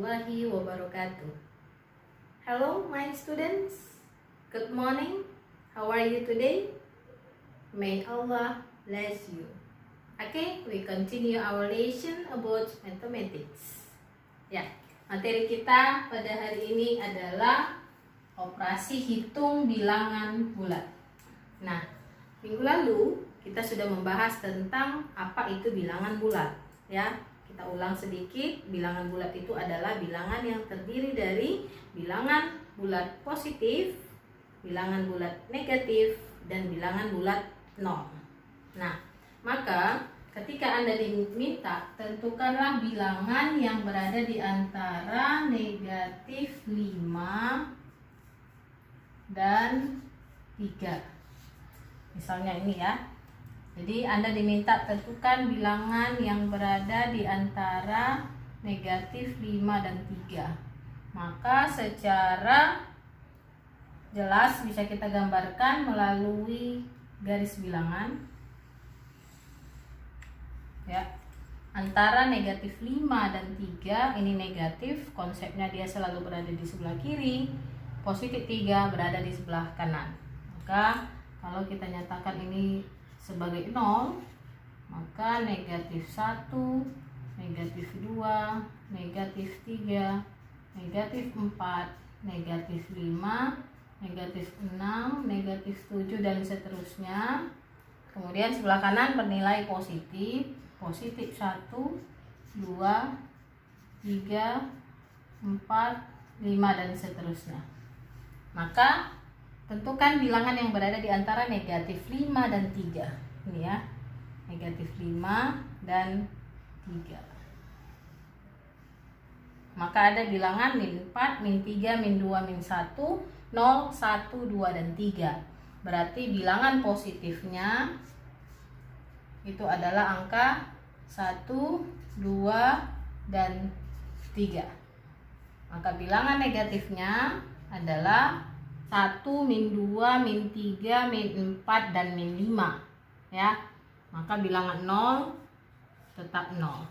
warahmatullahi wabarakatuh. Hello my students, good morning. How are you today? May Allah bless you. Okay, we continue our lesson about mathematics. Ya, materi kita pada hari ini adalah operasi hitung bilangan bulat. Nah, minggu lalu kita sudah membahas tentang apa itu bilangan bulat, ya. Kita ulang sedikit, bilangan bulat itu adalah bilangan yang terdiri dari bilangan bulat positif, bilangan bulat negatif, dan bilangan bulat 0. Nah, maka ketika Anda diminta, tentukanlah bilangan yang berada di antara negatif 5 dan 3. Misalnya ini ya. Jadi Anda diminta tentukan bilangan yang berada di antara negatif 5 dan 3. Maka secara jelas bisa kita gambarkan melalui garis bilangan. Ya. Antara negatif 5 dan 3, ini negatif, konsepnya dia selalu berada di sebelah kiri. Positif 3 berada di sebelah kanan. Maka kalau kita nyatakan ini sebagai 0, maka negatif 1, negatif 2, negatif 3, negatif 4, negatif 5, negatif 6, negatif 7, dan seterusnya. Kemudian sebelah kanan bernilai positif, positif 1, 2, 3, 4, 5, dan seterusnya. Maka tentukan bilangan yang berada di antara negatif 5 dan 3. Ini ya, negatif 5 dan 3. Maka ada bilangan min 4, min 3, min 2, min 1, 0, 1, 2, dan 3. Berarti bilangan positifnya itu adalah angka 1, 2, dan 3. Maka bilangan negatifnya adalah 1, min 2, min 3, min 4, dan min 5. Ya. Maka bilangan 0 tetap 0.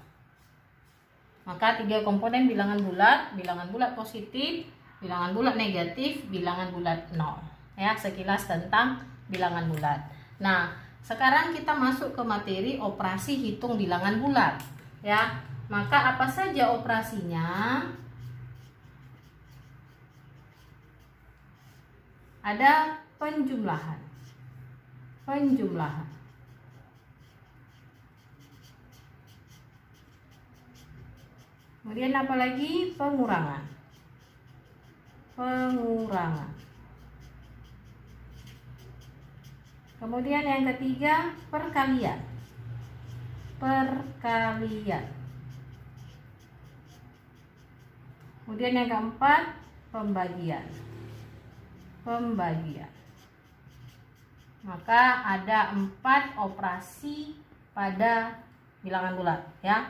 Maka 3 komponen bilangan bulat positif, bilangan bulat negatif, bilangan bulat 0. Ya, sekilas tentang bilangan bulat. Nah, sekarang kita masuk ke materi operasi hitung bilangan bulat. Ya. Maka apa saja operasinya? Ada penjumlahan. Kemudian apa lagi? Pengurangan. Kemudian yang ketiga, perkalian. Kemudian yang keempat, pembagian. Maka ada 4 operasi pada bilangan bulat, ya.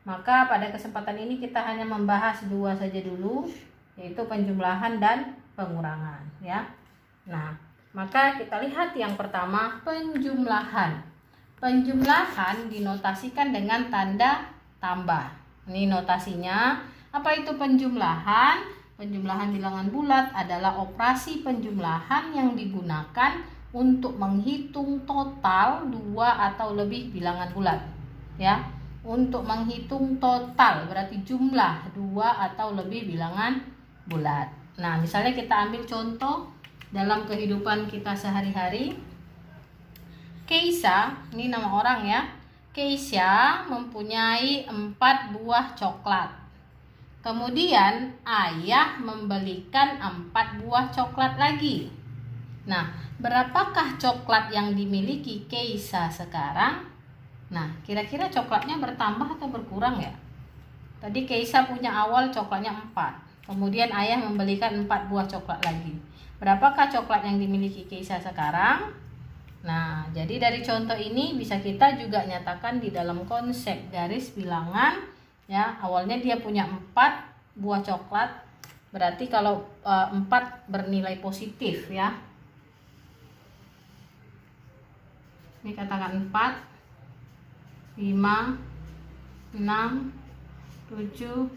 Maka pada kesempatan ini kita hanya membahas 2 saja dulu, yaitu penjumlahan dan pengurangan, ya. Nah, maka kita lihat yang pertama, penjumlahan. Penjumlahan dinotasikan dengan tanda tambah. Ini notasinya. Apa itu penjumlahan? Penjumlahan bilangan bulat adalah operasi penjumlahan yang digunakan untuk menghitung total 2 atau lebih bilangan bulat. Ya, untuk menghitung total berarti jumlah 2 atau lebih bilangan bulat. Nah, misalnya kita ambil contoh dalam kehidupan kita sehari-hari. Keisha, ini nama orang ya. Keisha mempunyai 4 buah coklat. Kemudian ayah membelikan 4 buah coklat lagi. Nah, berapakah coklat yang dimiliki Keisha sekarang? Nah, kira-kira coklatnya bertambah atau berkurang ya? Tadi Keisha punya awal coklatnya 4. Kemudian ayah membelikan 4 buah coklat lagi. Berapakah coklat yang dimiliki Keisha sekarang? Nah, jadi dari contoh ini bisa kita juga nyatakan di dalam konsep garis bilangan. Ya, awalnya dia punya 4 buah coklat. Berarti kalau 4 bernilai positif ya. Ini katakan 4, 5, 6, 7,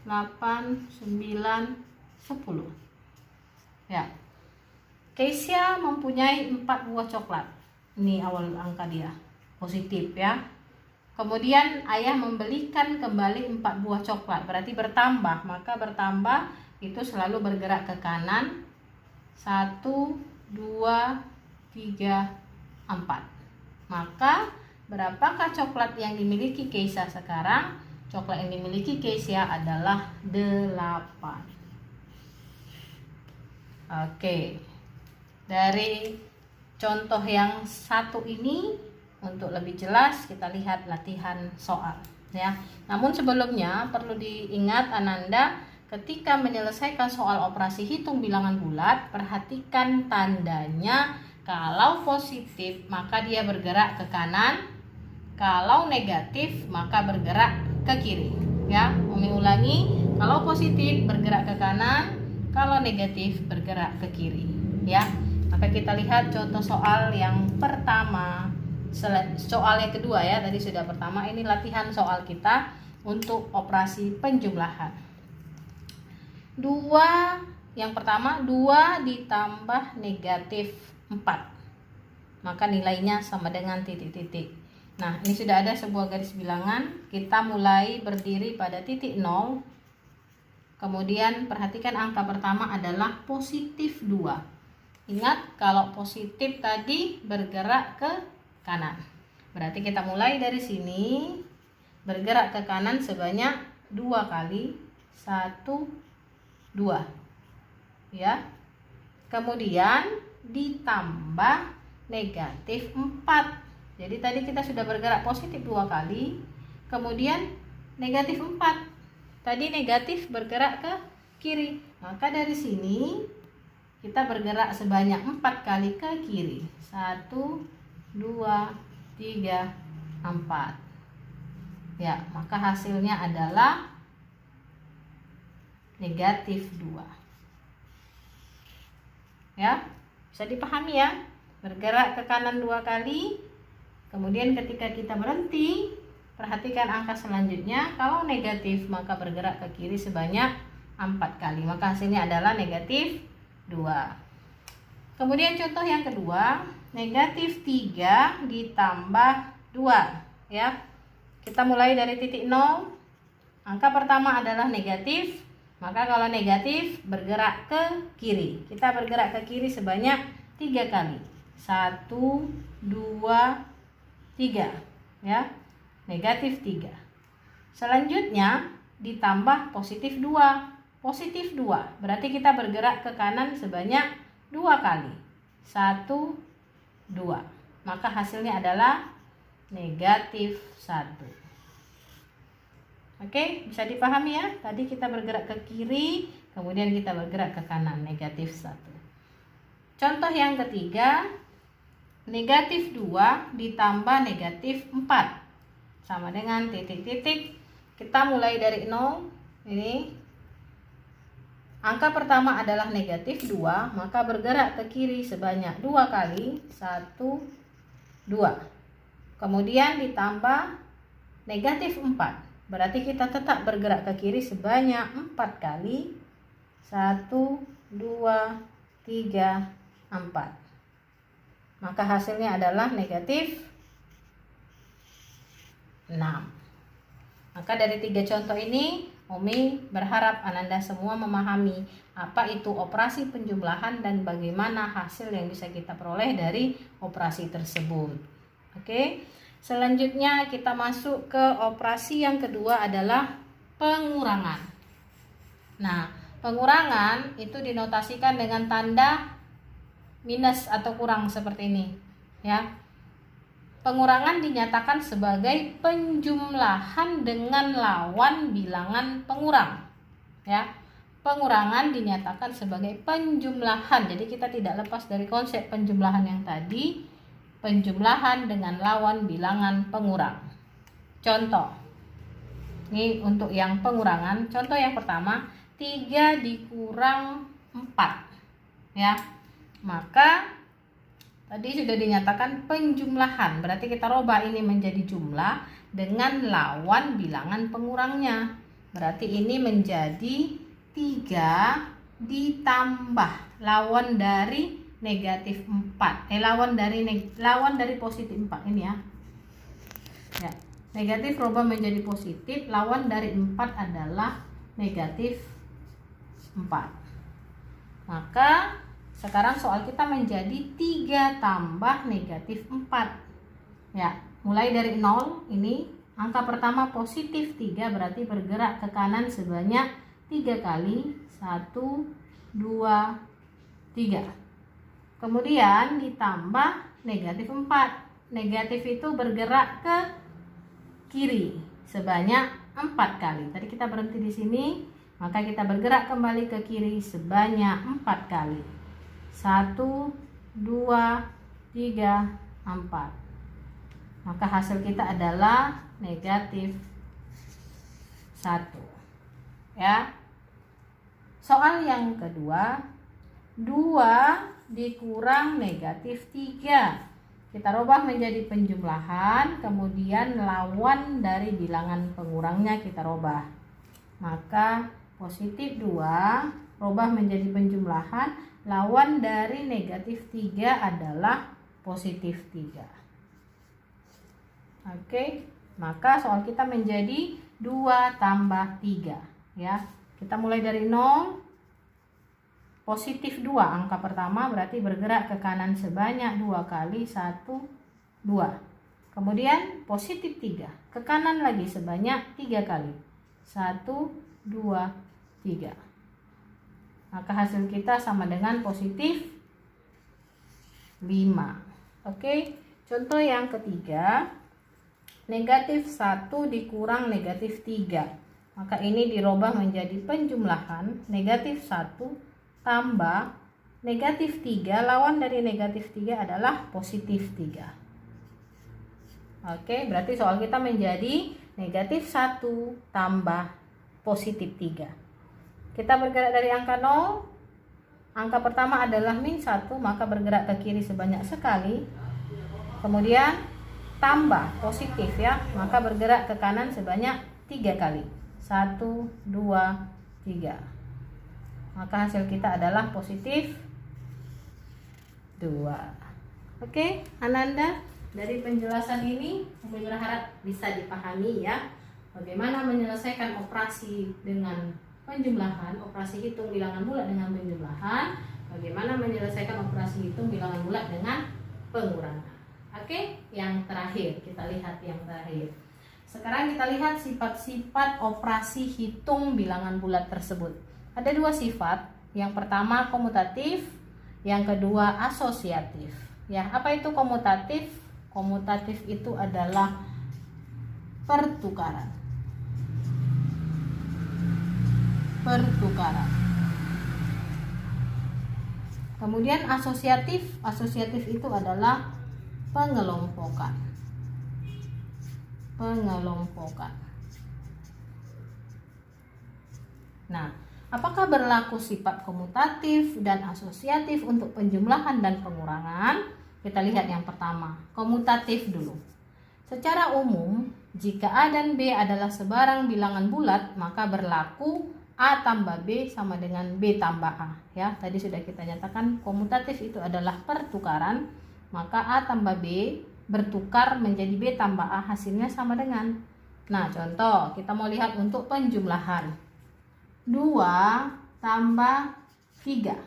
8, 9, 10. Ya. Keisha mempunyai 4 buah coklat. Ini awal angka dia. Positif ya. Kemudian ayah membelikan kembali 4 buah coklat. Berarti bertambah. Maka bertambah itu selalu bergerak ke kanan. 1, 2, 3, 4. Maka berapakah coklat yang dimiliki Keisha sekarang? Coklat yang dimiliki Keisha adalah 8. Oke. Dari contoh yang satu ini, untuk lebih jelas kita lihat latihan soal ya. Namun sebelumnya perlu diingat Ananda, ketika menyelesaikan soal operasi hitung bilangan bulat, perhatikan tandanya. Kalau positif maka dia bergerak ke kanan, kalau negatif maka bergerak ke kiri ya. Umi ulangi, kalau positif bergerak ke kanan, kalau negatif bergerak ke kiri ya. Maka kita lihat contoh soal yang pertama. Soal yang kedua ya, tadi sudah pertama, ini latihan soal kita untuk operasi penjumlahan. 2, yang pertama 2 ditambah negatif 4. Maka nilainya sama dengan titik-titik. Nah, ini sudah ada sebuah garis bilangan. Kita mulai berdiri pada titik 0. Kemudian perhatikan angka pertama adalah positif 2. Ingat, kalau positif tadi bergerak ke kanan. Berarti kita mulai dari sini, bergerak ke kanan sebanyak 2 kali. 1, 2 ya. Kemudian ditambah negatif 4. Jadi tadi kita sudah bergerak positif 2 kali, kemudian negatif 4. Tadi negatif bergerak ke kiri. Maka dari sini kita bergerak sebanyak 4 kali ke kiri. 1, 2, 3, 4. Ya, maka hasilnya adalah negatif 2. Ya, bisa dipahami ya. Bergerak ke kanan 2 kali. Kemudian ketika kita berhenti, perhatikan angka selanjutnya. Kalau negatif maka bergerak ke kiri sebanyak 4 kali. Maka hasilnya adalah negatif 2. Kemudian contoh yang kedua, negatif 3 ditambah 2 ya. Kita mulai dari titik 0. Angka pertama adalah negatif, maka kalau negatif bergerak ke kiri. Kita bergerak ke kiri sebanyak 3 kali. 1, 2, 3 ya. Negatif 3. Selanjutnya ditambah positif 2. Positif 2 berarti kita bergerak ke kanan sebanyak 2 kali. 1, 2. Maka hasilnya adalah negatif 1. Oke, bisa dipahami ya. Tadi kita bergerak ke kiri, kemudian kita bergerak ke kanan, negatif 1. Contoh yang ketiga, negatif 2 ditambah negatif 4 sama dengan titik-titik. Kita mulai dari 0. Ini angka pertama adalah negatif 2, maka bergerak ke kiri sebanyak 2 kali. 1, 2. Kemudian ditambah negatif 4. Berarti kita tetap bergerak ke kiri sebanyak 4 kali. 1, 2, 3, 4. Maka hasilnya adalah negatif 6. Maka dari 3 contoh ini, Umi berharap Ananda semua memahami apa itu operasi penjumlahan dan bagaimana hasil yang bisa kita peroleh dari operasi tersebut. Oke, selanjutnya kita masuk ke operasi yang kedua adalah pengurangan. Nah, pengurangan itu dinotasikan dengan tanda minus atau kurang seperti ini ya. Pengurangan dinyatakan sebagai penjumlahan dengan lawan bilangan pengurang ya. Pengurangan dinyatakan sebagai penjumlahan. Jadi kita tidak lepas dari konsep penjumlahan yang tadi, penjumlahan dengan lawan bilangan pengurang. Contoh. Ini untuk yang pengurangan. Contoh yang pertama, 3 dikurang 4 ya. Maka tadi sudah dinyatakan penjumlahan, berarti kita rubah ini menjadi jumlah dengan lawan bilangan pengurangnya. Berarti ini menjadi 3 ditambah lawan dari negatif 4. Lawan dari positif 4 ini ya. Ya. Negatif rubah menjadi positif, lawan dari 4 adalah negatif 4. Maka sekarang soal kita menjadi 3 tambah negatif 4. Ya, mulai dari 0 ini angka pertama positif 3 berarti bergerak ke kanan sebanyak 3 kali. 1, 2, 3. Kemudian ditambah negatif 4. Negatif itu bergerak ke kiri sebanyak 4 kali. Tadi kita berhenti di sini, maka kita bergerak kembali ke kiri sebanyak 4 kali. 1, 2, 3, 4. Maka hasil kita adalah negatif 1. Ya. Soal yang kedua, 2 dikurang negatif 3. Kita rubah menjadi penjumlahan, kemudian lawan dari bilangan pengurangnya kita rubah. Maka positif 2 rubah menjadi penjumlahan, lawan dari negatif 3 adalah positif 3. Oke, maka soal kita menjadi 2 tambah 3 ya. Kita mulai dari 0. Positif 2 angka pertama berarti bergerak ke kanan sebanyak 2 kali. 1, 2. Kemudian positif 3 ke kanan lagi sebanyak 3 kali. 1, 2, 3. Maka hasil kita sama dengan positif 5. Oke, contoh yang ketiga, negatif 1 dikurang negatif 3. Maka ini dirubah menjadi penjumlahan, negatif 1 tambah negatif 3, lawan dari negatif 3 adalah positif 3. Oke, berarti soal kita menjadi negatif 1 tambah positif 3. Kita bergerak dari angka 0. Angka pertama adalah min 1, maka bergerak ke kiri sebanyak sekali. Kemudian tambah positif ya, maka bergerak ke kanan sebanyak 3 kali. 1, 2, 3. Maka hasil kita adalah positif 2. Oke, Ananda, dari penjelasan ini kami berharap bisa dipahami ya, bagaimana menyelesaikan operasi dengan penjumlahan, operasi hitung bilangan bulat dengan penjumlahan, bagaimana menyelesaikan operasi hitung bilangan bulat dengan pengurangan. Oke, yang terakhir kita lihat yang terakhir. Sekarang kita lihat sifat-sifat operasi hitung bilangan bulat tersebut. Ada 2 sifat. Yang pertama komutatif, yang kedua asosiatif. Ya, apa itu komutatif? Komutatif itu adalah pertukaran. Pertukaran. Kemudian asosiatif, asosiatif itu adalah pengelompokan. Pengelompokan. Nah, apakah berlaku sifat komutatif dan asosiatif untuk penjumlahan dan pengurangan? Kita lihat yang pertama, komutatif dulu. Secara umum, jika A dan B adalah sebarang bilangan bulat, maka berlaku A tambah B sama dengan B tambah A. Ya, tadi sudah kita nyatakan komutatif itu adalah pertukaran, maka A tambah B bertukar menjadi B tambah A, hasilnya sama dengan. Nah, contoh, kita mau lihat untuk penjumlahan. 2 tambah 3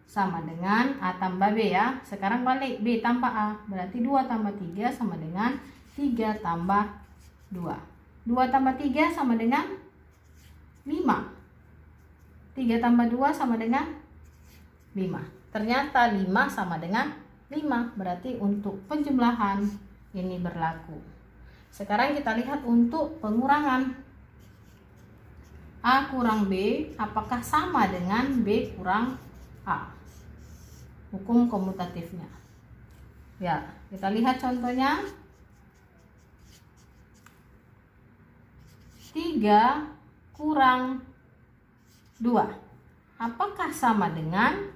sama dengan A tambah B ya. Sekarang balik, B tambah A, berarti 2 tambah 3 sama dengan 3 tambah 2. 2 tambah 3 sama dengan 5. 3 tambah 2 sama dengan 5. Ternyata 5 sama dengan 5, berarti untuk penjumlahan ini berlaku. Sekarang kita lihat untuk pengurangan. A kurang B apakah sama dengan B kurang A? Hukum komutatifnya. Ya, kita lihat contohnya. 3 kurang 2. Apakah sama dengan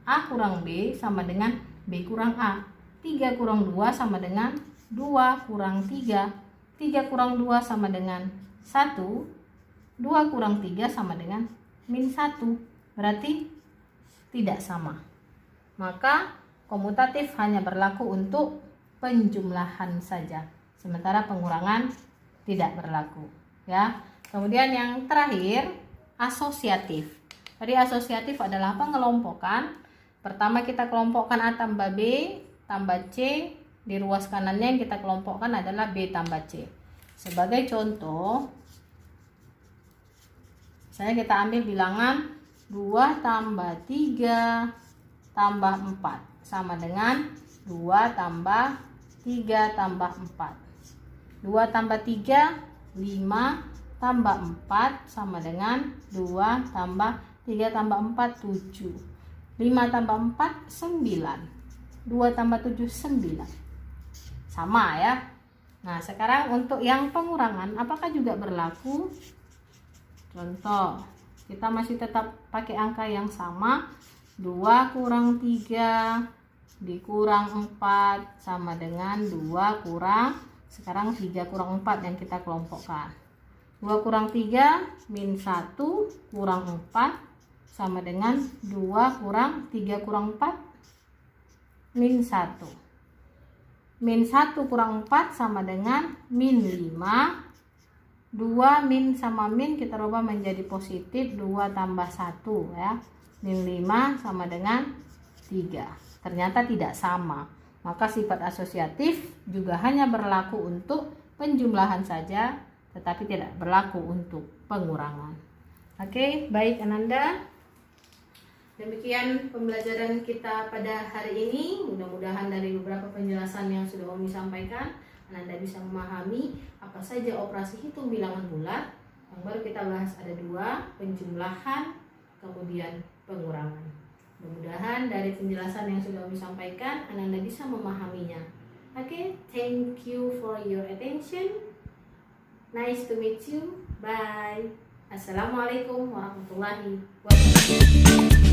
A kurang B sama dengan B kurang A? 3 kurang 2 sama dengan 2 kurang 3. 3 kurang 2 sama dengan 1. 2 2 kurang 3 sama dengan min 1. Berarti tidak sama. Maka komutatif hanya berlaku untuk penjumlahan saja. Sementara pengurangan tidak berlaku. Ya. Kemudian yang terakhir, asosiatif. Tadi asosiatif adalah pengelompokan. Pertama kita kelompokkan A tambah B tambah C. Di ruas kanannya yang kita kelompokkan adalah B tambah C. Sebagai contoh, misalnya kita ambil bilangan 2 tambah 3 tambah 4 sama dengan 2 tambah 3 tambah 4. 2 tambah 3, 5 tambah 4 sama dengan 2 tambah 3 tambah 4, 7. 5 tambah 4, 9. 2 tambah 7, 9. Sama ya. Nah, sekarang untuk yang pengurangan apakah juga berlaku? Contoh, kita masih tetap pakai angka yang sama. 2 kurang 3 dikurang 4 sama dengan 2 kurang, sekarang 3 kurang 4 yang kita kelompokkan. 2 kurang 3 min 1 kurang 4 sama dengan 2 kurang 3 kurang 4 min 1. Min 1 kurang 4 sama dengan min 5. 2 min sama min kita rubah menjadi positif, 2 tambah 1 ya. Min 5 sama dengan 3. Ternyata tidak sama. Maka sifat asosiatif juga hanya berlaku untuk penjumlahan saja, tetapi tidak berlaku untuk pengurangan. Oke, baik Ananda. Demikian pembelajaran kita pada hari ini. Mudah-mudahan dari beberapa penjelasan yang sudah Umi sampaikan, Anda bisa memahami apa saja operasi hitung bilangan bulat. Yang baru kita bahas ada 2, penjumlahan, kemudian pengurangan. Mudah-mudahan dari penjelasan yang sudah Umi sampaikan, Anda bisa memahaminya. Oke, thank you for your attention. Nice to meet you. Bye. Assalamualaikum warahmatullahi wabarakatuh.